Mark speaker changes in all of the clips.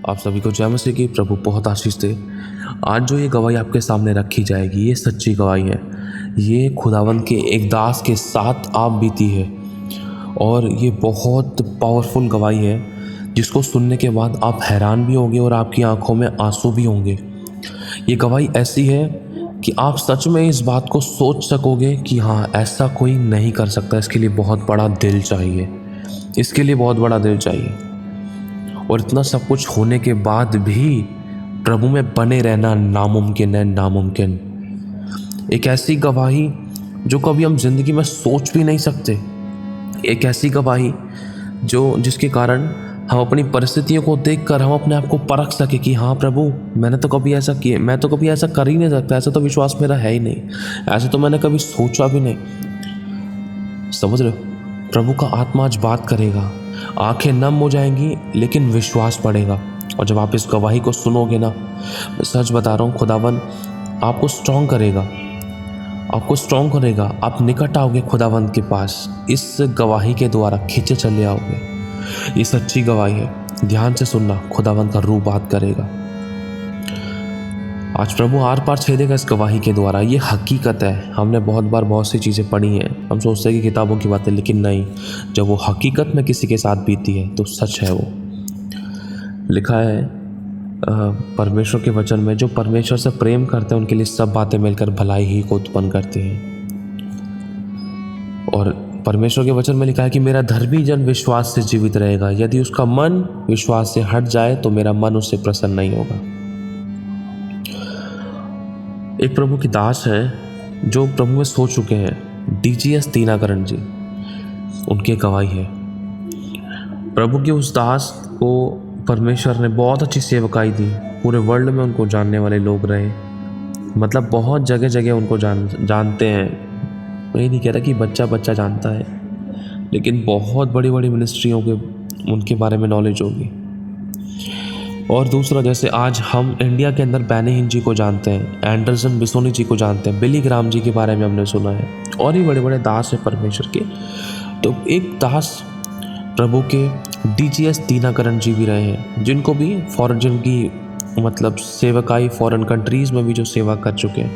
Speaker 1: आप सभी को जय मसीह की। प्रभु बहुत आशीष दे। आज जो ये गवाही आपके सामने रखी जाएगी, ये सच्ची गवाही है। ये खुदावंद के एक दास के साथ आप बीती है और ये बहुत पावरफुल गवाही है, जिसको सुनने के बाद आप हैरान भी होंगे और आपकी आंखों में आंसू भी होंगे। ये गवाही ऐसी है कि आप सच में इस बात को सोच सकोगे कि हाँ, ऐसा कोई नहीं कर सकता। इसके लिए बहुत बड़ा दिल चाहिए, इसके लिए बहुत बड़ा दिल चाहिए। और इतना सब कुछ होने के बाद भी प्रभु में बने रहना नामुमकिन है, नामुमकिन। एक ऐसी गवाही जो कभी हम जिंदगी में सोच भी नहीं सकते। एक ऐसी गवाही जिसके कारण हम अपनी परिस्थितियों को देखकर हम अपने आप को परख सके कि हाँ प्रभु, मैंने तो कभी ऐसा किया, मैं तो कभी ऐसा कर ही नहीं सकता, ऐसा तो विश्वास मेरा है ही नहीं, ऐसा तो मैंने कभी सोचा भी नहीं। समझ रहे हो? प्रभु का आत्मा आज बात करेगा, आंखें नम हो जाएंगी लेकिन विश्वास बढ़ेगा। और जब आप इस गवाही को सुनोगे ना, मैं सच बता रहा हूँ, खुदावन आपको स्ट्रॉन्ग करेगा, आपको स्ट्रॉन्ग करेगा। आप निकट आओगे खुदावंत के पास, इस गवाही के द्वारा खींचे चले आओगे। ये सच्ची गवाही है, ध्यान से सुनना, खुदावंत का रूह बात करेगा। आज प्रभु आर पार छेदेगा इस गवाही के द्वारा। ये हकीकत है। हमने बहुत बार बहुत सी चीज़ें पढ़ी हैं, हम सोचते हैं कि किताबों की बातें, लेकिन नहीं, जब वो हकीकत में किसी के साथ बीती है तो सच है। वो लिखा है परमेश्वर के वचन में, जो परमेश्वर से प्रेम करते हैं उनके लिए सब बातें मिलकर भलाई ही को उत्पन्न करती हैं। और परमेश्वर के वचन में लिखा है कि मेरा धर्मी जन विश्वास से जीवित रहेगा, यदि उसका मन विश्वास से हट जाए तो मेरा मन उससे प्रसन्न नहीं होगा। एक प्रभु की दास है जो प्रभु में सो चुके हैं, डीजीएस दीनाकरण जी, उनकी गवाही है। प्रभु की उस दास को परमेश्वर ने बहुत अच्छी सेवकाई दी। पूरे वर्ल्ड में उनको जानने वाले लोग रहे, मतलब बहुत जगह जगह उनको जानते हैं। मैं ये नहीं कह रहा कि बच्चा बच्चा जानता है, लेकिन बहुत बड़ी बड़ी मिनिस्ट्रियों के उनके बारे में नॉलेज होगी। और दूसरा, जैसे आज हम इंडिया के अंदर बैनी हिन जी को जानते हैं, एंडरसन बिसोनी जी को जानते हैं, बिली ग्राम जी के बारे में हमने सुना है, और ही बड़े बड़े दास हैं परमेश्वर के। तो एक दास प्रभु के डीजीएस दीनाकरण जी भी रहे हैं, जिनको भी जिनकी मतलब सेवकाई फॉरेन कंट्रीज़ में भी जो सेवा कर चुके हैं,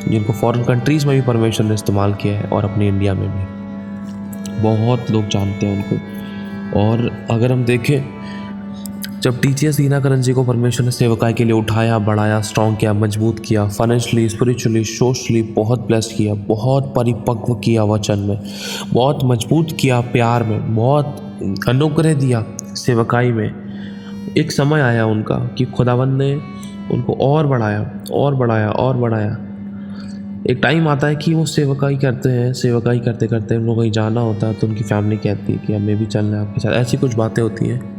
Speaker 1: जिनको फॉरेन कंट्रीज़ में भी परमेश्वर ने इस्तेमाल किया है, और अपने इंडिया में भी बहुत लोग जानते हैं उनको। और अगर हम देखें, जब डीजीएस दीनाकरण जी को परमेश्वर ने सेवकाई के लिए उठाया, बढ़ाया, स्ट्रॉन्ग किया, मजबूत किया, फाइनेंशियली, स्पिरिचुअली, सोशली बहुत ब्लेस किया, बहुत परिपक्व किया वचन में, बहुत मजबूत किया प्यार में, बहुत अनुग्रह दिया सेवकाई में। एक समय आया उनका कि खुदावंद ने उनको और बढ़ाया और बढ़ाया और बढ़ाया। एक टाइम आता है कि वो सेवकाई करते हैं, सेवकाई करते करते उनको कहीं जाना होता है तो उनकी फैमिली कहती है कि हमें भी चलना है आपके साथ। ऐसी कुछ बातें होती हैं।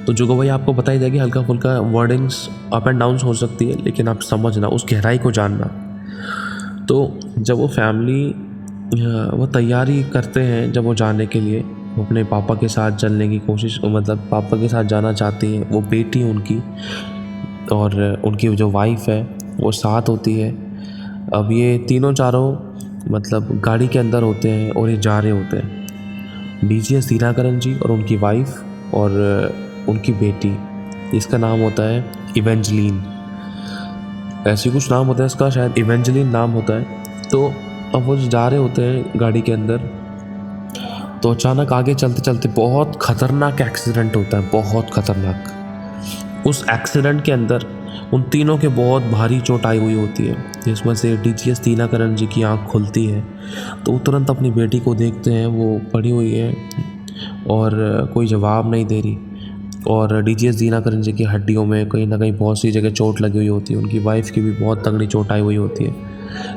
Speaker 1: तो जो गवाही आपको बताई जाएगी, हल्का फुल्का वर्डिंग्स अप एंड डाउन हो सकती है, लेकिन आप समझना, उस गहराई को जानना। तो जब वो फैमिली वो तैयारी करते हैं, जब वो जाने के लिए, वो अपने पापा के साथ चलने की कोशिश, मतलब पापा के साथ जाना चाहती है, वो बेटी उनकी और उनकी जो वाइफ है वो साथ होती है। अब ये तीनों चारों मतलब गाड़ी के अंदर होते हैं और ये जा रहे होते हैं, डीजीएस दीनाकरण जी और उनकी वाइफ और उनकी बेटी। इसका नाम होता है इवेंजलिन, ऐसी कुछ नाम होता है इसका, शायद इवेंजलिन नाम होता है। तो अब वो जा रहे होते हैं गाड़ी के अंदर, तो अचानक आगे चलते चलते बहुत ख़तरनाक एक्सीडेंट होता है, बहुत ख़तरनाक। उस एक्सीडेंट के अंदर उन तीनों के बहुत भारी चोट आई हुई होती है, जिसमें से डीजीएस दीनाकरण जी की आँख खुलती है। तो वो तुरंत अपनी बेटी को देखते हैं, वो पड़ी हुई है और कोई जवाब नहीं दे रही, और डीजीएस दीनाकरण जी की हड्डियों में कहीं ना कहीं बहुत सी जगह चोट लगी हुई होती है। उनकी वाइफ की भी बहुत तगड़ी चोट आई हुई होती है,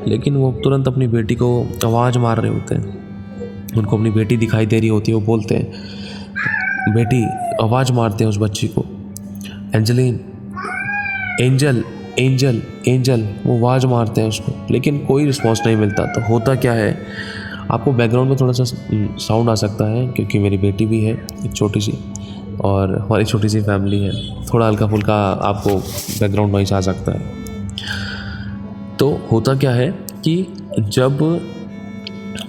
Speaker 1: लेकिन वो तुरंत अपनी बेटी को आवाज़ मार रहे होते हैं। उनको अपनी बेटी दिखाई दे रही होती है, वो बोलते हैं, बेटी, आवाज़ मारते हैं उस बच्ची को, एंजलिन, एंजल, एंजल, एंजल, वो आवाज़ मारते हैं उसको, लेकिन कोई रिस्पॉन्स नहीं मिलता। तो होता क्या है, आपको बैकग्राउंड में थोड़ा सा साउंड आ सकता है, क्योंकि मेरी बेटी भी है एक छोटी सी, और हमारी छोटी सी फैमिली है, थोड़ा हल्का फुल्का आपको बैकग्राउंड नॉइस आ सकता है। तो होता क्या है कि जब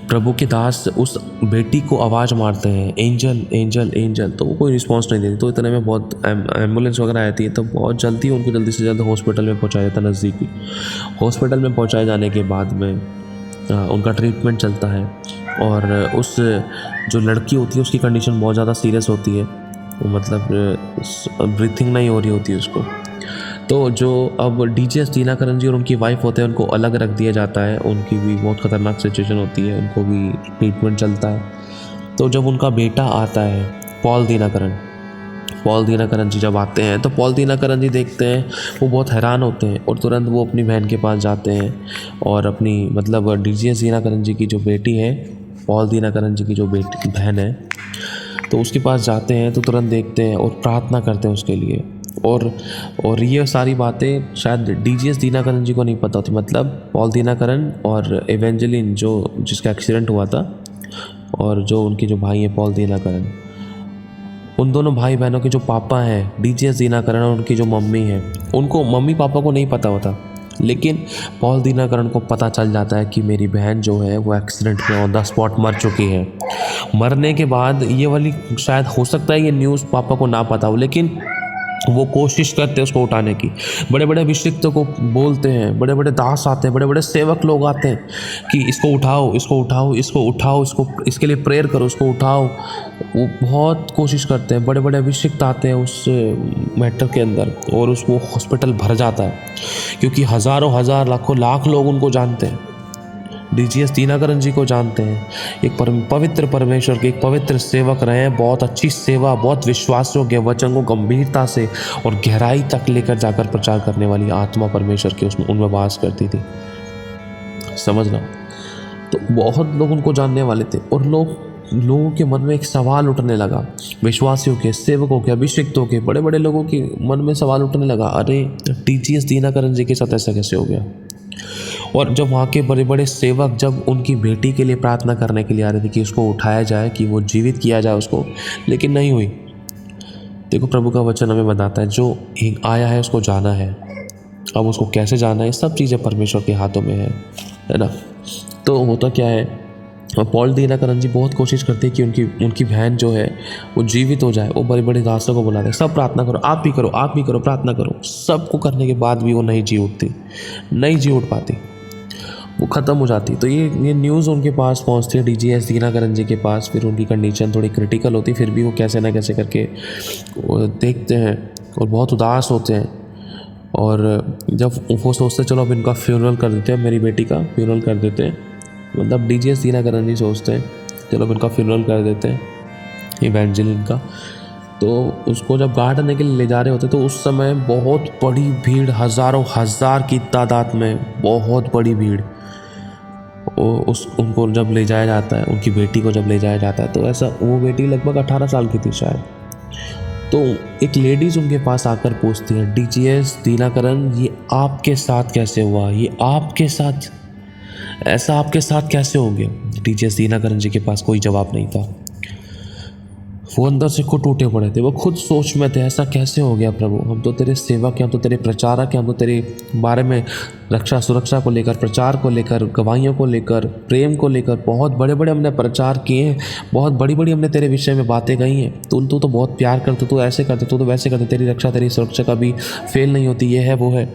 Speaker 1: प्रभु के दास उस बेटी को आवाज़ मारते हैं, एंजल एंजल एंजल, तो वो कोई रिस्पॉन्स नहीं देती। तो इतने में बहुत एम्बुलेंस वगैरह आती है, तो बहुत जल्दी उनको जल्दी से जल्द हॉस्पिटल में पहुंचाया जाता है, नज़दीकी हॉस्पिटल में पहुंचाए जाने के बाद में उनका ट्रीटमेंट चलता है। और उस जो लड़की होती है उसकी कंडीशन बहुत ज़्यादा सीरियस होती है, मतलब ब्रीथिंग नहीं हो रही होती है उसको। तो जो अब डीजीएस दीनाकरण जी और उनकी वाइफ होते हैं, उनको अलग रख दिया जाता है। उनकी भी बहुत ख़तरनाक सिचुएशन होती है, उनको भी ट्रीटमेंट चलता है। तो जब उनका बेटा आता है पॉल दीनाकरण जी जब आते हैं, तो पॉल दीनाकरण जी देखते हैं, वो बहुत हैरान होते हैं और तुरंत वो अपनी बहन के पास जाते हैं और अपनी मतलब डीजीएस दीनाकरण जी की जो बेटी है, पॉल दीनाकरण जी की जो बेटी बहन है, तो उसके पास जाते हैं। तो तुरंत देखते हैं और प्रार्थना करते हैं उसके लिए। और ये सारी बातें शायद डीजीएस दीनाकरण जी को नहीं पता होती, मतलब पॉल दीनाकरण और एवेंजेलिन जो जिसका एक्सीडेंट हुआ था, और जो उनके जो भाई हैं पॉल दीनाकरण, उन दोनों भाई बहनों के जो पापा हैं डीजीएस दीनाकरण और उनकी जो मम्मी है, उनको मम्मी पापा को नहीं पता होता, लेकिन पॉल दीनाकरण को पता चल जाता है कि मेरी बहन जो है वो एक्सीडेंट में ऑन द स्पॉट मर चुकी है। मरने के बाद ये वाली शायद हो सकता है ये न्यूज़ पापा को ना पता हो, लेकिन वो कोशिश करते हैं उसको उठाने की। बड़े बड़े अभिषिक्तों को बोलते हैं, बड़े बड़े दास आते हैं, बड़े बड़े सेवक लोग आते हैं कि इसको उठाओ, इसको उठाओ, इसको उठाओ, इसको इसके लिए प्रेयर करो, इसको उठाओ। वो बहुत कोशिश करते हैं, बड़े बड़े अभिषिक्त आते हैं उस मैटर के अंदर, और उसको हॉस्पिटल भर जाता है, क्योंकि हज़ारों हज़ार लाखों लाख लोग उनको जानते हैं, डीजीएस दीनाकरण जी को जानते हैं। एक पवित्र परमेश्वर के एक पवित्र सेवक रहे हैं, बहुत अच्छी सेवा, बहुत विश्वास योग्य, वचन को गंभीरता से और गहराई तक लेकर जाकर प्रचार करने वाली आत्मा परमेश्वर की उसमें उनमें वास करती थी, समझना। तो बहुत लोग उनको जानने वाले थे, और लोगों के मन में एक सवाल उठने लगा, विश्वासियों के, सेवकों के, अभिषिक्तों के, बड़े बड़े लोगों के मन में सवाल उठने लगा, अरे डीजीएस दीनाकरण जी के साथ ऐसा कैसे हो गया। और जब वहाँ के बड़े बड़े सेवक जब उनकी बेटी के लिए प्रार्थना करने के लिए आ रहे थे कि उसको उठाया जाए, कि वो जीवित किया जाए उसको, लेकिन नहीं हुई। देखो प्रभु का वचन हमें बताता है, जो एक आया है उसको जाना है, अब उसको कैसे जाना है, सब चीज़ें परमेश्वर के हाथों में है ना। तो होता क्या है, पॉल दीनाकरण जी बहुत कोशिश करते हैं कि उनकी बहन जो है वो जीवित हो जाए। वो बड़े बड़े दासों को बुलाते हैं, सब प्रार्थना करो, आप भी करो, आप भी करो, प्रार्थना करो। सबको करने के बाद भी वो नहीं जी उठ पाती, वो ख़त्म हो जाती। तो ये न्यूज़ उनके पास पहुंचती है, डीजीएस दीनाकरण जी के पास। फिर उनकी कंडीशन थोड़ी क्रिटिकल होती, फिर भी वो कैसे ना कैसे करके देखते हैं और बहुत उदास होते हैं। और जब वो सोचते चलो अब इनका फ्यूनरल कर देते हैं, मेरी बेटी का फ्यूनरल कर देते हैं, मतलब डीजीएस दीनाकरण जी सोचते हैं चलो अब इनका फ्यूनरल कर देते हैं, इवेंजेलिन का। तो उसको जब गाड़ने के लिए ले जा रहे होते तो उस समय बहुत बड़ी भीड़, हज़ारों हज़ार की तादाद में बहुत बड़ी भीड़, उनको जब ले जाया जाता है, उनकी बेटी को जब ले जाया जाता है, तो ऐसा वो बेटी लगभग 18 साल की थी शायद। तो एक लेडीज़ उनके पास आकर पूछती है, डीजीएस दीनाकरण ये आपके साथ कैसे हुआ, ये आपके साथ ऐसा आपके साथ कैसे हो गया। डीजीएस दीनाकरण जी के पास कोई जवाब नहीं था, वो अंदर से खुद टूटे पड़े थे, वो खुद सोच में थे, ऐसा कैसे हो गया प्रभु, हम तो तेरे सेवक हैं, हम तो तेरे प्रचारक हैं, हम तो तेरे बारे में रक्षा सुरक्षा को लेकर, प्रचार को लेकर, गवाहियों को लेकर, प्रेम को लेकर बहुत बड़े बड़े हमने प्रचार किए हैं, बहुत बड़ी बड़ी हमने तेरे विषय में बातें कही हैं। तू तो बहुत प्यार करते, तू ऐसे करते, तू तो वैसे करते, तेरी रक्षा तेरी सुरक्षा कभी फेल नहीं होती, ये है वो है,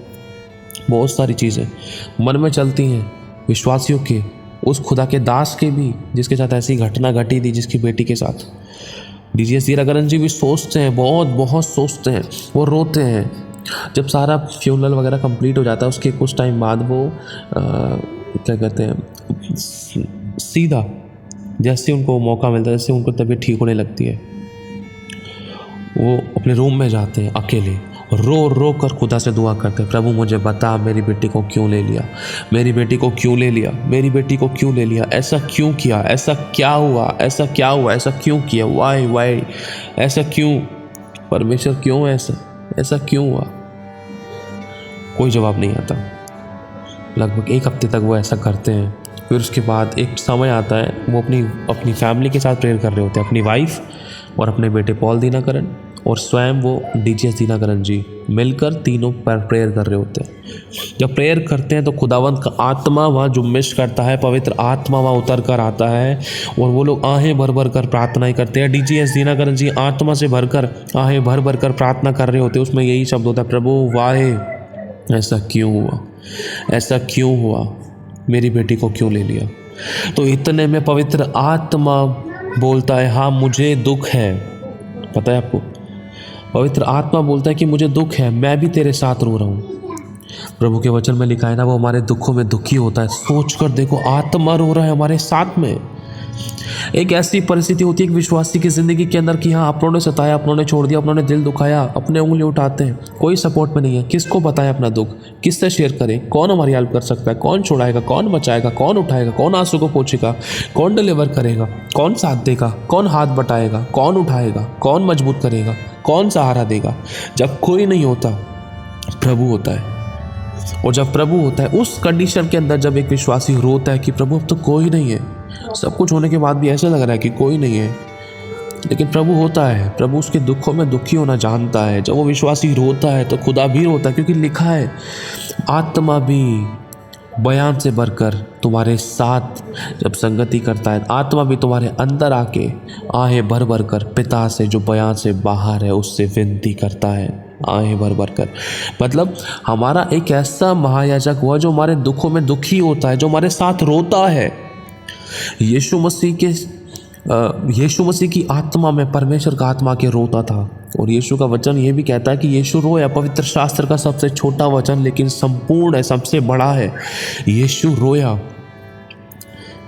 Speaker 1: बहुत सारी चीज़ें मन में चलती हैं विश्वासियों के, उस खुदा के दास के भी जिसके साथ ऐसी घटना घटी थी, जिसकी बेटी के साथ। डीजीएस दीनाकरण जी भी सोचते हैं, बहुत सोचते हैं, वो रोते हैं। जब सारा फ्यूनरल वगैरह कंप्लीट हो जाता है, उसके कुछ टाइम बाद वो क्या कहते हैं, सीधा जैसे उनको मौका मिलता है, जैसे उनको तबीयत ठीक होने लगती है, वो अपने रूम में जाते हैं अकेले, रो कर खुदा से दुआ करते हैं, प्रभु मुझे बता मेरी बेटी को क्यों ले लिया, मेरी बेटी को क्यों ले लिया, मेरी बेटी को क्यों ले लिया, ऐसा क्यों किया, ऐसा क्या हुआ, ऐसा क्या हुआ, ऐसा क्यों किया, वाई ऐसा क्यों, परमेश्वर क्यों, ऐसा क्यों हुआ। कोई जवाब नहीं आता। लगभग 1 हफ्ते तक वो ऐसा करते हैं। फिर उसके बाद एक समय आता है, वो अपनी फैमिली के साथ प्रेयर कर रहे होते हैं, अपनी वाइफ और अपने बेटे पॉल दीनाकरण और स्वयं वो डीजीएस दीनाकरण जी मिलकर तीनों पर प्रेयर कर रहे होते हैं। जब प्रेयर करते हैं तो खुदावंत का आत्मा वहाँ जुम्बिश करता है, पवित्र आत्मा वहाँ उतर कर आता है और वो लोग आहें भर भर कर प्रार्थनाएं करते हैं। डीजीएस दीनाकरण जी आत्मा से भरकर आहें भर भर कर प्रार्थना कर रहे होते हैं। उसमें यही शब्द होता है, प्रभु वाहे ऐसा क्यों हुआ, ऐसा क्यों हुआ, मेरी बेटी को क्यों ले लिया। तो इतने में पवित्र आत्मा बोलता है, हाँ मुझे दुख है। पता है आपको, पवित्र आत्मा बोलता है कि मुझे दुख है, मैं भी तेरे साथ रो रहा हूँ। प्रभु के वचन में लिखा है ना, वो हमारे दुखों में दुखी होता है। सोच कर देखो, आत्मा रो रहा है हमारे साथ में। एक ऐसी परिस्थिति होती है एक विश्वासी की ज़िंदगी के अंदर कि हाँ अपनों ने सताया, अपनों ने छोड़ दिया, अपनों ने दिल दुखाया, अपने उंगली उठाते हैं, कोई सपोर्ट में नहीं है। किसको बताएं अपना दुख, किससे शेयर करें, कौन हमारी हेल्प कर सकता है, कौन छुड़ाएगा, कौन बचाएगा, कौन उठाएगा, कौन आंसू को पोंछेगा, कौन डिलीवर करेगा, कौन साथ देगा, कौन हाथ बटाएगा, कौन उठाएगा, कौन मजबूत करेगा, कौन सहारा देगा। जब कोई नहीं होता, प्रभु होता है। और जब प्रभु होता है, उस कंडीशन के अंदर जब एक विश्वासी रोता है कि प्रभु अब तो कोई नहीं है, सब कुछ होने के बाद भी ऐसा लग रहा है कि कोई नहीं है, लेकिन प्रभु होता है। प्रभु उसके दुखों में दुखी होना जानता है। जब वो विश्वासी रोता है तो खुदा भी रोता है, क्योंकि लिखा है आत्मा भी बयान से भरकर तुम्हारे साथ जब संगति करता है, आत्मा भी तुम्हारे अंदर आके आहें भर भर कर पिता से जो बयान से बाहर है उससे विनती करता है, आहें भर भर कर। मतलब हमारा एक ऐसा महायाजक हुआ जो हमारे दुखों में दुखी होता है, जो हमारे साथ रोता है। यीशु मसीह की आत्मा में परमेश्वर का आत्मा के रोता था। और यीशु का वचन ये भी कहता है कि यीशु रोया। पवित्र शास्त्र का सबसे छोटा वचन लेकिन संपूर्ण है, सबसे बड़ा है। यीशु रोया।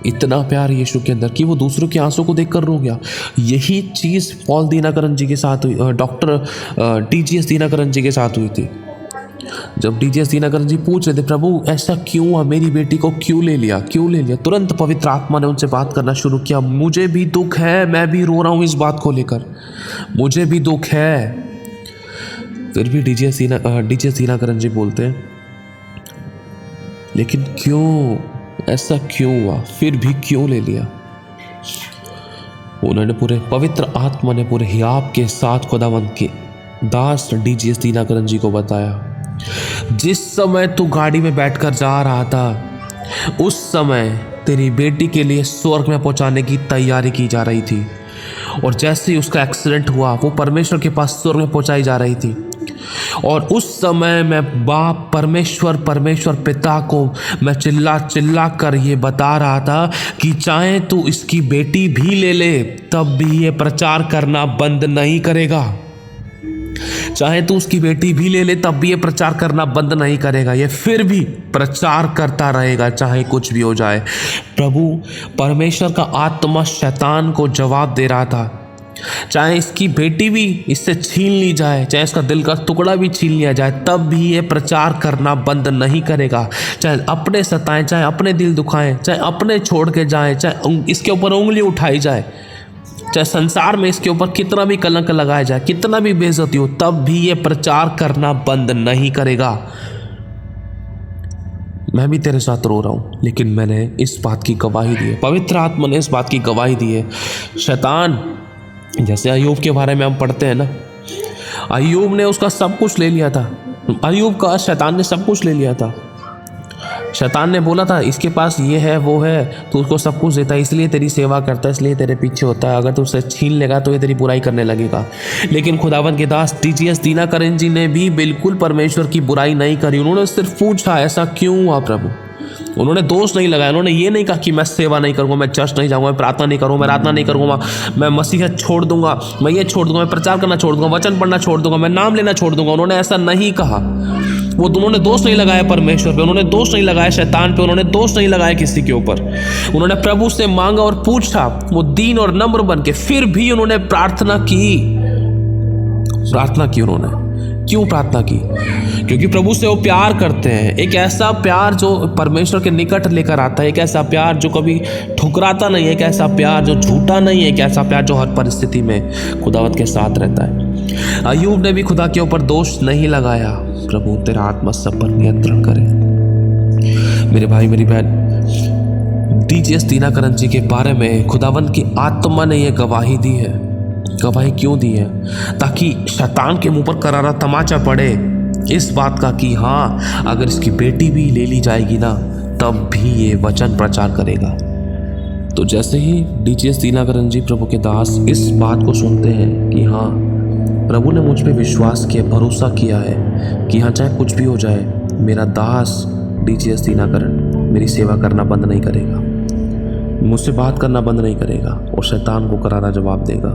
Speaker 1: इतना प्यार यीशु के अंदर कि वो दूसरों के आंसू को देखकर रो गया। यही चीज़ पॉल दीनाकरण जी के साथ हुई, डॉक्टर डीजीएस दीनाकरण जी के साथ हुई थी। जब डीजीएस दीनाकरण जी पूछ रहे थे, प्रभु ऐसा क्यों हुआ, मेरी बेटी को क्यों ले लिया, क्यों ले लिया, तुरंत पवित्र आत्मा ने उनसे बात करना शुरू किया। मुझे भी दुख है, मैं भी रो रहा हूँ इस बात को लेकर, मुझे भी दुख है। फिर भी डीजीएस दीनाकरण जी बोलते हैं, लेकिन क्यों, ऐसा क्यों हुआ, फिर भी क्यों ले लिया। उन्होंने पूरे पवित्र आत्मा ने पूरे हियाब के साथ खुदावंत के दास डीजीएस दीनाकरण जी को बताया, जिस समय तू गाड़ी में बैठकर जा रहा था उस समय तेरी बेटी के लिए स्वर्ग में पहुंचाने की तैयारी की जा रही थी। और जैसे ही उसका एक्सीडेंट हुआ वो परमेश्वर के पास स्वर्ग में पहुंचाई जा रही थी। और उस समय मैं बाप परमेश्वर पिता को मैं चिल्ला चिल्ला कर ये बता रहा था कि चाहे तू इसकी बेटी भी ले ले तब भी ये प्रचार करना बंद नहीं करेगा। चाहे तू उसकी बेटी भी ले ले तब भी ये प्रचार करना बंद नहीं करेगा। ये फिर भी प्रचार करता रहेगा चाहे कुछ भी हो जाए। प्रभु परमेश्वर का आत्मा शैतान को जवाब दे रहा था, चाहे इसकी बेटी भी इससे छीन ली जाए, चाहे इसका दिल का टुकड़ा भी छीन लिया जाए, तब भी ये प्रचार करना बंद नहीं करेगा। चाहे अपने सताएं, चाहे अपने दिल दुखाएं, चाहे अपने छोड़ के जाए, चाहे इसके ऊपर उंगली उठाई जाए, चाहे संसार में इसके ऊपर कितना भी कलंक लगाया जाए, कितना भी बेइज्जती हो, तब भी ये प्रचार करना बंद नहीं करेगा। मैं भी तेरे साथ रो रहा हूँ, लेकिन मैंने इस बात की गवाही दी है, पवित्र आत्मा ने इस बात की गवाही दी है। शैतान, जैसे अय्यूब के बारे में हम पढ़ते हैं ना, अय्यूब ने उसका सब कुछ ले लिया था। अय्यूब का शैतान ने सब कुछ ले लिया था। शैतान ने बोला था इसके पास ये है वो है, तो उसको सब कुछ देता है, इसलिए तेरी सेवा करता है, इसलिए तेरे पीछे होता है, अगर तू उसे छीन लेगा तो ये तेरी बुराई करने लगेगा। लेकिन खुदावंत के दास डीजीएस दीनाकरण जी ने भी बिल्कुल परमेश्वर की बुराई नहीं करी। उन्होंने सिर्फ पूछा ऐसा क्यों हुआ प्रभु। उन्होंने दोष नहीं लगाया। उन्होंने ये नहीं कहा कि मैं सेवा नहीं करूँगा, मैं चर्च नहीं जाऊँगा, मैं प्रार्थना नहीं करूँगा, मैं प्रार्थना नहीं करूँगा, मैं मसीहत छोड़ दूंगा, मैं ये छोड़ दूंगा, मैं प्रचार करना छोड़ दूंगा, वचन पढ़ना छोड़ दूंगा, मैं नाम लेना छोड़ दूंगा। उन्होंने ऐसा नहीं कहा। वो उन्होंने दोष नहीं लगाया परमेश्वर पे, उन्होंने दोष नहीं लगाया शैतान पे, उन्होंने दोष नहीं लगाया किसी के ऊपर। उन्होंने प्रभु से मांगा और पूछा, वो दीन और नम्र बन के, फिर भी उन्होंने प्रार्थना की। उन्होंने क्यों प्रार्थना की? क्योंकि प्रभु से वो प्यार करते हैं। एक ऐसा प्यार जो परमेश्वर के निकट लेकर आता है, एक ऐसा प्यार जो कभी ठुकराता नहीं है, एक ऐसा प्यार जो झूठा नहीं है, एक ऐसा प्यार जो हर परिस्थिति में खुदावत के साथ रहता है। अय्यूब ने भी खुदा के ऊपर दोष नहीं लगाया। प्रभु तेरा आत्मा सब पर नियंत्रण करे। मेरे भाई मेरी बहन, डीजीएस दीनाकरण जी के बारे में खुदावंत की आत्मा ने यह गवाही दी है। गवाही क्यों दी है? ताकि शैतान के मुंह पर करारा तमाचा पड़े इस बात का कि हाँ, अगर इसकी बेटी भी ले ली जाएगी ना, तब भी ये वचन प्रचार करेगा। तो जैसे ही डीजीएस दीनाकरण जी प्रभु के दास इस बात को सुनते हैं कि हाँ, प्रभु ने मुझ पे विश्वास किया, भरोसा किया है कि हाँ, चाहे कुछ भी हो जाए, मेरा दास डीजीएस दीनाकरण मेरी सेवा करना बंद नहीं करेगा, मुझसे बात करना बंद नहीं करेगा और शैतान को करारा जवाब देगा।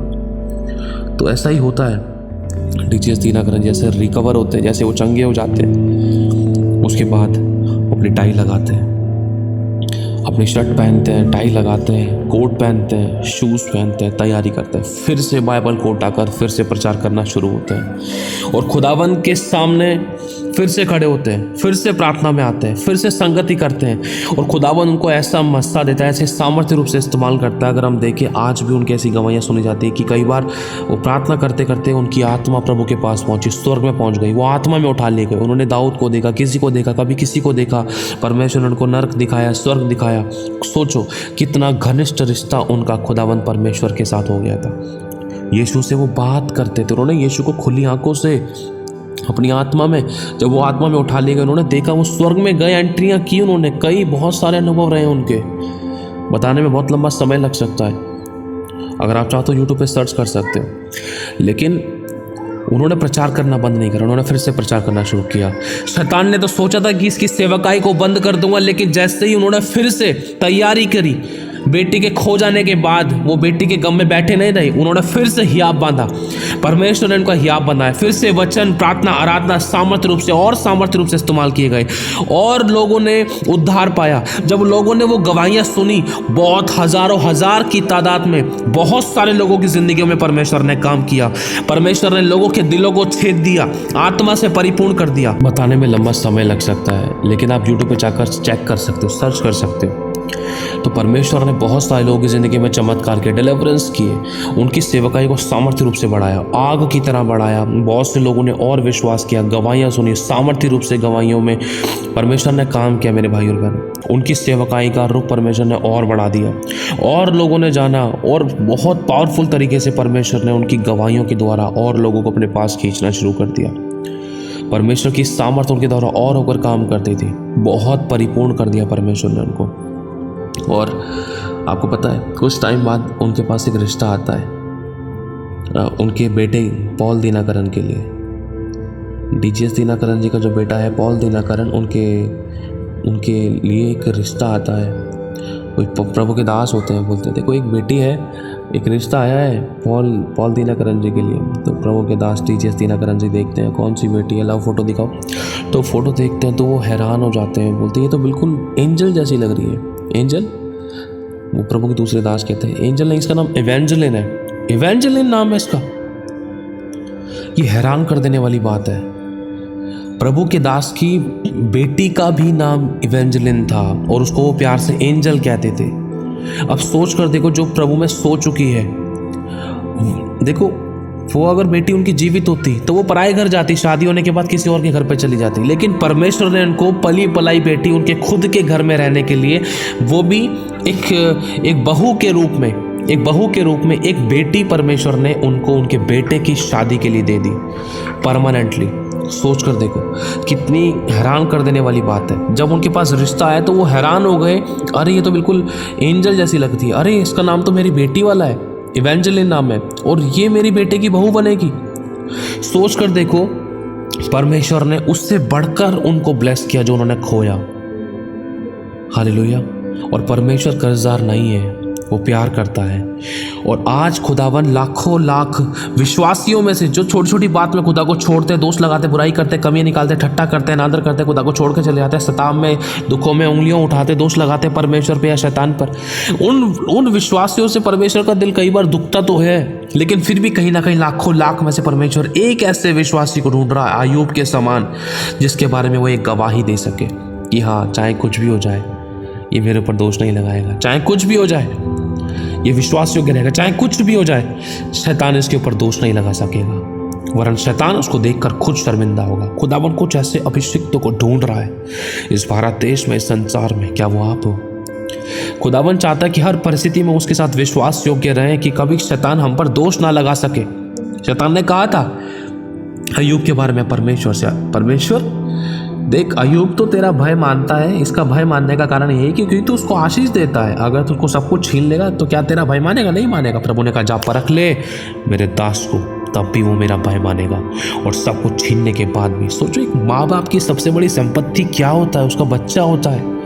Speaker 1: तो ऐसा ही होता है। डीजीएस दीनाकरण जैसे रिकवर होते हैं, जैसे वो चंगे हो जाते हैं, उसके बाद अपनी टाई लगाते हैं, अपनी शर्ट पहनते हैं, टाई लगाते हैं, कोट पहनते हैं, शूज़ पहनते हैं, तैयारी करते हैं, फिर से बाइबल को उठाकर फिर से प्रचार करना शुरू होते हैं और खुदावंद के सामने फिर से खड़े होते हैं, फिर से प्रार्थना में आते हैं, फिर से संगति करते हैं और खुदावंद उनको ऐसा मस्सा देता है, ऐसे सामर्थ्य रूप से इस्तेमाल करता है। अगर हम देखें, आज भी उनकी ऐसी गवाहियाँ सुनी जाती है कि कई बार वो प्रार्थना करते करते उनकी आत्मा प्रभु के पास पहुंची, स्वर्ग में पहुंच गई, वो आत्मा में उठा ले गए। उन्होंने दाऊद को देखा, किसी को देखा, कभी किसी को देखा, परमेश्वर ने उनको नर्क दिखाया, स्वर्ग दिखाया। सोचो कितना घनिष्ठ रिश्ता उनका खुदावंद परमेश्वर के साथ हो गया था। यीशु से वो बात करते थे, उन्होंने यीशु को खुली आंखों से अपनी आत्मा में, जब वो आत्मा में उठा लिए गए, उन्होंने देखा, वो स्वर्ग में गए, एंट्रियां की उन्होंने, कई बहुत सारे अनुभव रहे उनके। बताने में बहुत लंबा समय लग सकता है, अगर आप चाहो तो यूट्यूब पे सर्च कर सकते हो। लेकिन उन्होंने प्रचार करना बंद नहीं करा, उन्होंने फिर से प्रचार करना शुरू किया। शैतान ने तो सोचा था कि इसकी सेवकाई को बंद कर दूंगा, लेकिन जैसे ही उन्होंने फिर से तैयारी करी, बेटी के खो जाने के बाद वो बेटी के गम में बैठे नहीं रहे, उन्होंने फिर से हियाब बांधा। परमेश्वर ने उनका हियाब बनाया, फिर से वचन, प्रार्थना, आराधना सामर्थ्य रूप से और सामर्थ्य रूप से इस्तेमाल किए गए और लोगों ने उद्धार पाया। जब लोगों ने वो गवाहियाँ सुनी, बहुत हजारों हजार की तादाद में बहुत सारे लोगों की जिंदगियों में परमेश्वर ने काम किया। परमेश्वर ने लोगों के दिलों को छेद दिया, आत्मा से परिपूर्ण कर दिया। बताने में लंबा समय लग सकता है, लेकिन आप यूट्यूब पे जाकर चेक कर सकते हो, सर्च कर सकते हो। तो परमेश्वर ने बहुत सारे लोगों की ज़िंदगी में चमत्कार के, डिलीवरेंस किए, उनकी सेवकाई को सामर्थ्य रूप से बढ़ाया, आग की तरह बढ़ाया। बहुत से लोगों ने और विश्वास किया, गवाहियाँ सुनी, सामर्थ्य रूप से गवाहियों में परमेश्वर ने काम किया। मेरे भाई और बहन, उनकी सेवकाई का रुख परमेश्वर ने और बढ़ा दिया और लोगों ने जाना, और बहुत पावरफुल तरीके से परमेश्वर ने उनकी गवाहियों के द्वारा और लोगों को अपने पास खींचना शुरू कर दिया। परमेश्वर की सामर्थ्य उनके द्वारा और होकर काम करती थी, बहुत परिपूर्ण कर दिया परमेश्वर ने उनको। और आपको पता है, कुछ टाइम बाद उनके पास एक रिश्ता आता है उनके बेटे पॉल दीनाकरण के लिए। डीजीएस दीनाकरण जी का जो बेटा है पॉल दीनाकरण, उनके लिए एक रिश्ता आता है। कोई प्रभु के दास होते हैं, बोलते थे कोई एक बेटी है, एक रिश्ता आया है पॉल दीनाकरण जी के लिए। तो प्रभु के दास डीजीएस दीनाकरण जी देखते हैं, कौन सी बेटी है, लाओ फोटो दिखाओ। तो फोटो देखते हैं तो वो हैरान हो जाते हैं, बोलते हैं ये तो बिल्कुल एंजल जैसी लग रही है। एंजल, वो प्रभु के दूसरे दास कहते हैं एंजल नहीं, इसका नाम इवेंजेलिन है, इवेंजेलिन नाम है इसका। ये हैरान कर देने वाली बात है। प्रभु के दास की बेटी का भी नाम इवेंजेलिन था और उसको वो प्यार से एंजल कहते थे। अब सोच कर देखो, जो प्रभु में सो चुकी है, देखो वो अगर बेटी उनकी जीवित होती तो वो पराए घर जाती, शादी होने के बाद किसी और के घर पर चली जाती। लेकिन परमेश्वर ने उनको पली पलाई बेटी उनके खुद के घर में रहने के लिए, वो भी एक बहू के रूप में एक बेटी परमेश्वर ने उनको उनके बेटे की शादी के लिए दे दी परमानेंटली। सोच कर देखो, कितनी हैरान कर देने वाली बात है। जब उनके पास रिश्ता आया तो वो हैरान हो गए, अरे ये तो बिल्कुल एंजल जैसी लगती है, अरे इसका नाम तो मेरी बेटी वाला है, इवेंजेलिन नाम है, और ये मेरी बेटे की बहू बनेगी। सोच कर देखो, परमेश्वर ने उससे बढ़कर उनको ब्लेस किया जो उन्होंने खोया। हालेलुया। और परमेश्वर कर्जदार नहीं है, वो प्यार करता है। और आज खुदावन लाखों लाख विश्वासियों में से जो छोटी छोटी बात में खुदा को छोड़ते, दोष लगाते, बुराई करते, कमी निकालते, ठट्टा करते, नादर करते, खुदा को छोड़ के चले जाते, सताव में, दुखों में उंगलियों उठाते, दोष लगाते परमेश्वर पे या शैतान पर, उन विश्वासियों से परमेश्वर का दिल कई बार दुखता तो है, लेकिन फिर भी कहीं ना कहीं लाखों लाख में से परमेश्वर एक ऐसे विश्वासी को ढूंढ रहा है, अय्यूब के समान, जिसके बारे में वो एक गवाही दे सके कि हाँ, चाहे कुछ भी हो जाए ये मेरे ऊपर दोष नहीं लगाएगा, चाहे कुछ भी हो जाए ये विश्वास योग्य रहेगा, चाहे कुछ भी हो जाए शैतान इसके ऊपर दोष नहीं लगा सकेगा, वरन शैतान उसको देखकर खुद शर्मिंदा होगा। खुदावन कुछ ऐसे अभिषिक्तों को ढूंढ रहा है इस भारत देश में, इस संसार में। क्या वो आप हो? खुदावन चाहता है कि हर परिस्थिति में उसके साथ विश्वास योग्य रहे, कि कभी शैतान हम पर दोष ना लगा सके। शैतान ने कहा था अय्यूब के बारे में परमेश्वर से, परमेश्वर देख, अय्यूब तो तेरा भय मानता है, इसका भय मानने का कारण यही कि क्योंकि तू उसको आशीष देता है, अगर तू उसको सब कुछ छीन लेगा तो क्या तेरा भय मानेगा? नहीं मानेगा। प्रभु ने कहा जा परख ले मेरे दास को, तब भी वो मेरा भय मानेगा। और सब कुछ छीनने के बाद भी सोचो, एक माँ बाप की सबसे बड़ी संपत्ति क्या होता है? उसका बच्चा होता है।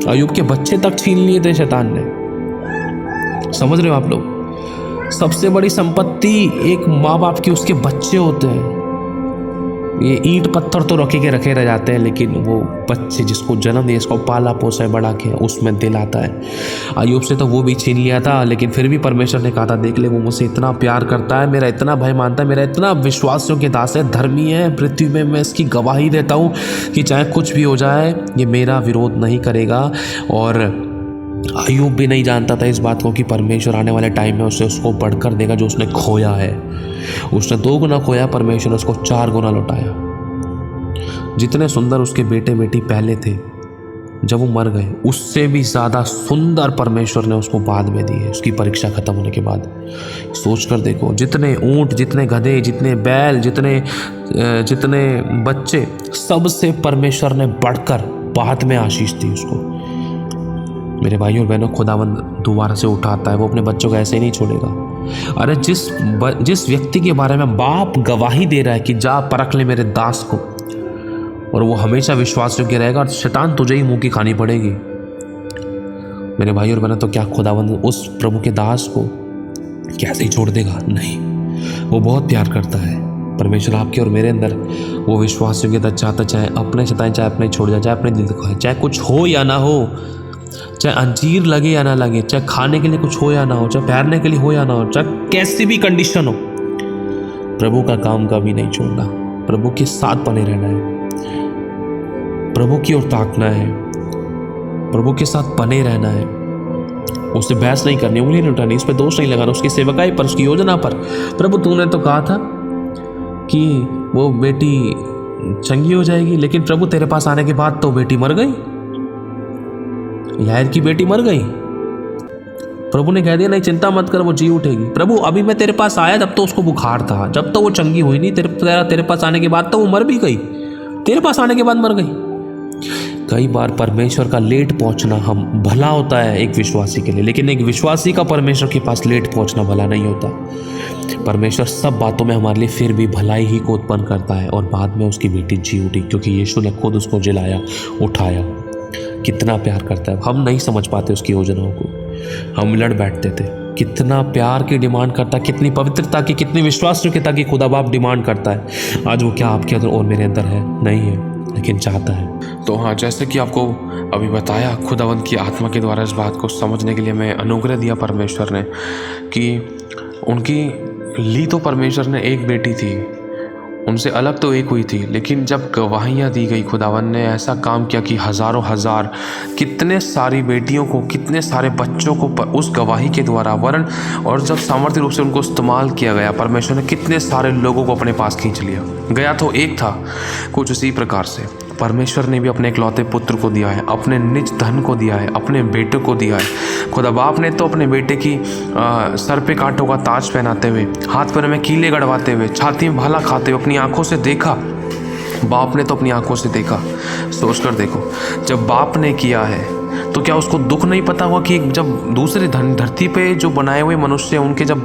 Speaker 1: अय्यूब के बच्चे तक छीन लिए थे शैतान ने। समझ रहे हो आप लोग? सबसे बड़ी संपत्ति एक माँ बाप की उसके बच्चे होते हैं। ये ईंट पत्थर तो रखे रह जाते हैं, लेकिन वो बच्चे जिसको जन्म दिया, इसको पाला पोसा बड़ा किया, उसमें दिल आता है। अय्यूब से तो वो भी छीन लिया था, लेकिन फिर भी परमेश्वर ने कहा था देख ले, वो मुझसे इतना प्यार करता है, मेरा इतना भय मानता है, मेरा इतना विश्वासियों के दास है, धर्मी है, पृथ्वी में मैं इसकी गवाही देता हूँ कि चाहे कुछ भी हो जाए ये मेरा विरोध नहीं करेगा। और अय्यूब भी नहीं जानता था इस बात को कि परमेश्वर आने वाले टाइम में उसको बढ़कर देगा। जो उसने खोया है, उसने 2 गुना खोया, परमेश्वर ने उसको 4 गुना लौटाया। जितने सुंदर उसके बेटे बेटी पहले थे जब वो मर गए, उससे भी ज़्यादा सुंदर परमेश्वर ने उसको बाद में दी है, उसकी परीक्षा खत्म होने के बाद। सोच कर देखो, जितने ऊंट, जितने गधे, जितने बैल, जितने बच्चे, सबसे परमेश्वर ने बढ़कर बाद में आशीष दी उसको। मेरे भाइयों और बहनों, खुदावंद दोबारा से उठाता है, वो अपने बच्चों को ऐसे ही नहीं छोड़ेगा। अरे जिस व्यक्ति के बारे में बाप गवाही दे रहा है कि जा परख ले मेरे दास को, और वो हमेशा विश्वास योग्य रहेगा, और शैतान तुझे ही मुंह की खानी पड़ेगी। मेरे भाई और बहनों, तो क्या खुदावंद उस प्रभु के दास को कैसे ही छोड़ देगा? नहीं, वो बहुत प्यार करता है। परमेश्वर आपके और मेरे अंदर वो विश्वास योग्यता चाहता, चाहे अपने सताए, चाहे अपने छोड़ जाए, चाहे अपने दिल दिखाए, चाहे कुछ हो या ना हो, चाहे अंजीर लगे या ना लगे, चाहे खाने के लिए कुछ हो या ना हो, चाहे ठहरने के लिए हो या ना हो, चाहे कैसी भी कंडीशन हो, प्रभु का काम कभी नहीं छोड़ना। प्रभु के साथ बने रहना है, प्रभु की ओर ताकना है, प्रभु के साथ बने रहना है। उससे बहस नहीं करनी, उंगली नहीं उठानी, उस पर दोष नहीं लगाना, उसकी सेवकाई पर, उसकी योजना पर। प्रभु तूने तो कहा था कि वो बेटी चंगी हो जाएगी, लेकिन प्रभु तेरे पास आने के बाद तो बेटी मर गई, यार की बेटी मर गई। प्रभु ने कह दिया नहीं चिंता मत कर, वो जी उठेगी। प्रभु अभी मैं तेरे पास आया जब तो उसको बुखार था, जब तो वो चंगी हुई नहीं, तेरे पास आने के बाद तो वो मर भी गई, तेरे पास आने के बाद मर गई। कई बार परमेश्वर का लेट पहुंचना हम भला होता है एक विश्वासी के लिए, लेकिन एक विश्वासी का परमेश्वर के पास लेट पहुंचना भला नहीं होता। परमेश्वर सब बातों में हमारे लिए फिर भी भलाई ही को उत्पन्न करता है, और बाद में उसकी बेटी जी उठी, क्योंकि यीशु ने खुद उसको जिलाया, उठाया। कितना प्यार करता है, हम नहीं समझ पाते उसकी योजनाओं को, हम लड़ बैठते थे। कितना प्यार की डिमांड करता है, कितनी पवित्रता की, कितनी विश्वासयोग्यता की खुदा बाप डिमांड करता है। आज वो क्या आपके अंदर और मेरे अंदर है? नहीं है, लेकिन चाहता है। तो हाँ, जैसे कि आपको अभी बताया, खुदावंत की आत्मा के द्वारा इस बात को समझने के लिए मैं अनुग्रह दिया परमेश्वर ने, कि उनकी ली तो परमेश्वर ने एक बेटी थी, उनसे अलग तो एक हुई थी, लेकिन जब गवाहियाँ दी गई, खुदावन ने ऐसा काम किया कि हज़ारों हज़ार, कितने सारी बेटियों को, कितने सारे बच्चों को उस गवाही के द्वारा वरण, और जब सामर्थ्य रूप से उनको इस्तेमाल किया गया, परमेश्वर ने कितने सारे लोगों को अपने पास खींच लिया। गया तो एक था, कुछ उसी प्रकार से परमेश्वर ने भी अपने इकलौते पुत्र को दिया है, अपने निज धन को दिया है, अपने बेटे को दिया है। खुदा बाप ने तो अपने बेटे की सर पे कांटों का ताज पहनाते हुए, हाथ पैर में कीले गड़वाते हुए, छाती में भाला खाते हुए अपनी आंखों से देखा। बाप ने तो अपनी आंखों से देखा। सोच कर देखो, जब बाप ने किया है तो क्या उसको दुख नहीं पता हुआ कि जब दूसरे धरती पे जो बनाए हुए मनुष्य उनके जब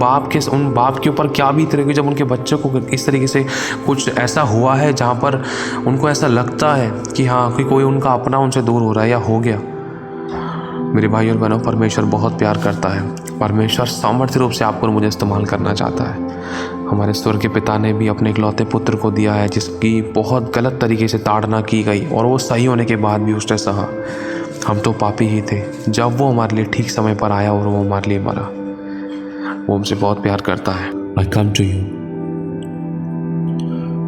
Speaker 1: उन बाप के ऊपर क्या बीत रही, जब उनके बच्चों को इस तरीके से कुछ ऐसा हुआ है जहाँ पर उनको ऐसा लगता है कि हाँ, कि कोई उनका अपना उनसे दूर हो रहा है या हो गया। मेरे भाई और बहनों, परमेश्वर बहुत प्यार करता है। परमेश्वर सामर्थ्य रूप से आपको और मुझे इस्तेमाल करना चाहता है। हमारे स्वर्ग के पिता ने भी अपने इकलौते पुत्र को दिया है, जिसकी बहुत गलत तरीके से ताड़ना की गई, और वो सही होने के बाद भी उसने सहा। हम तो पापी ही थे, जब वो हमारे लिए ठीक समय पर आया और वो हमारे लिए मरा। वो हमसे बहुत प्यार करता है। आई कम टू यू।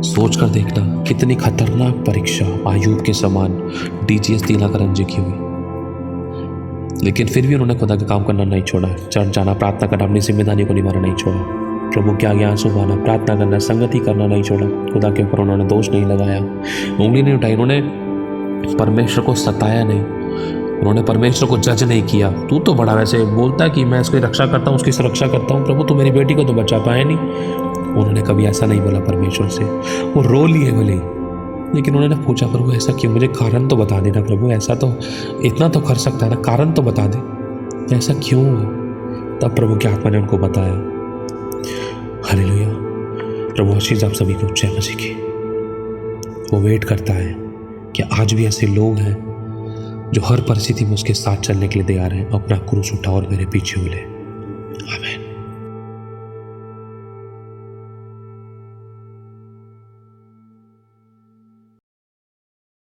Speaker 1: सोच कर देखना कितनी खतरनाक परीक्षा अय्यूब के समान DGS दीनाकरण जी की हुई, लेकिन फिर भी उन्होंने खुदा का काम करना नहीं छोड़ा। चर्च जाना, प्रार्थना करना, अपनी जिम्मेदारी को निभाना नहीं छोड़ा, प्रभु के आगे आंसू बहाना, प्रार्थना करना, संगति करना नहीं छोड़ा। खुदा के ऊपर उन्होंने दोष नहीं लगाया, उंगली नहीं उठाई, उन्होंने परमेश्वर को सताया नहीं, उन्होंने परमेश्वर को जज नहीं किया। तू तो बड़ा वैसे बोलता है कि मैं इसकी रक्षा करता हूँ, उसकी सुरक्षा करता हूँ, प्रभु तू मेरी बेटी को तो बचा पाया नहीं। उन्होंने कभी ऐसा नहीं बोला परमेश्वर से। वो रो लिए भले ही, लेकिन उन्होंने पूछा प्रभु ऐसा क्यों, मुझे कारण तो बता देना प्रभु, ऐसा तो इतना तो कर सकता है ना, कारण तो बता दे, ऐसा क्यों हुआ। तब प्रभु की आत्मा ने उनको बताया। हालेलुया। प्रभु आशीष आप सभी को, जय मसीह की। वो वेट करता है कि आज भी ऐसे लोग हैं जो हर परिस्थिति में उसके साथ चलने के लिए तैयार हैं। अपना क्रूस उठा और मेरे पीछे हो ले। आमीन।